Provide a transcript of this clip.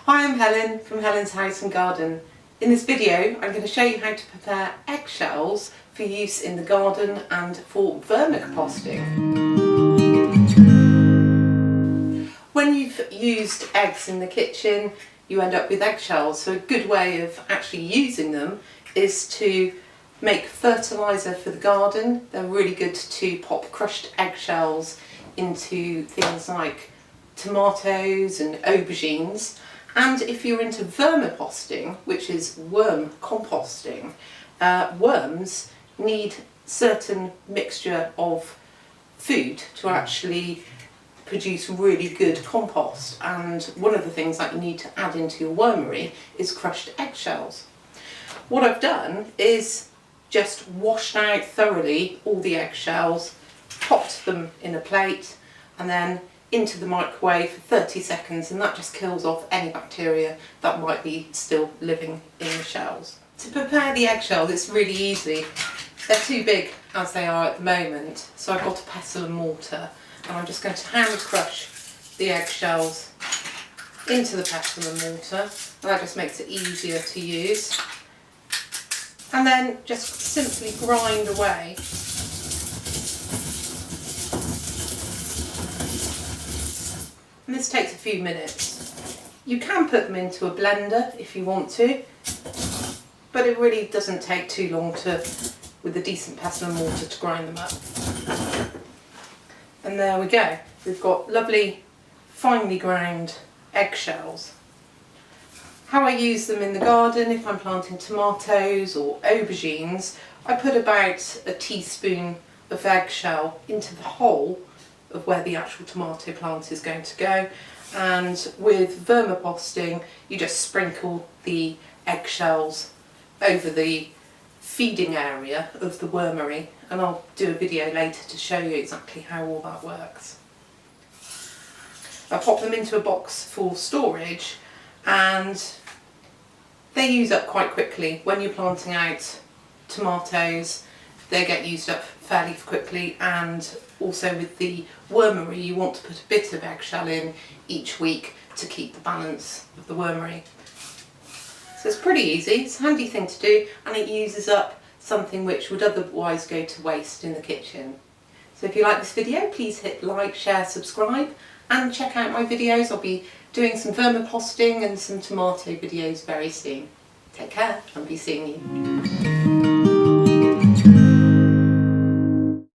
Hi, I'm Helen from Helen's House and Garden. In this video I'm going to show you how to prepare eggshells for use in the garden and for vermicomposting. When you've used eggs in the kitchen you end up with eggshells, so a good way of actually using them is to make fertiliser for the garden. They're really good to pop crushed eggshells into things like tomatoes and aubergines. And if you're into vermiposting, which is worm composting, worms need certain mixture of food to actually produce really good compost, and one of the things that you need to add into your wormery is crushed eggshells. What I've done is just washed out thoroughly all the eggshells, popped them in a plate and then into the microwave for 30 seconds, and that just kills off any bacteria that might be still living in the shells. To prepare the eggshells it's really easy. They're too big as they are at the moment, so I've got a pestle and mortar and I'm just going to hand crush the eggshells into the pestle and mortar, and that just makes it easier to use. And then just simply grind away. And this takes a few minutes. You can put them into a blender if you want to, but it really doesn't take too long with a decent pestle and mortar to grind them up. And there we go. We've got lovely finely ground eggshells. How I use them in the garden, if I'm planting tomatoes or aubergines, I put about a teaspoon of eggshell into the hole of where the actual tomato plant is going to go, and with vermiposting you just sprinkle the eggshells over the feeding area of the wormery, and I'll do a video later to show you exactly how all that works. I pop them into a box for storage and they use up quite quickly. When you're planting out tomatoes they get used up fairly quickly, and also with the wormery you want to put a bit of eggshell in each week to keep the balance of the wormery. So it's pretty easy, it's a handy thing to do, and it uses up something which would otherwise go to waste in the kitchen. So if you like this video please hit like, share, subscribe and check out my videos. I'll be doing some vermiposting and some tomato videos very soon. Take care, I'll be seeing you.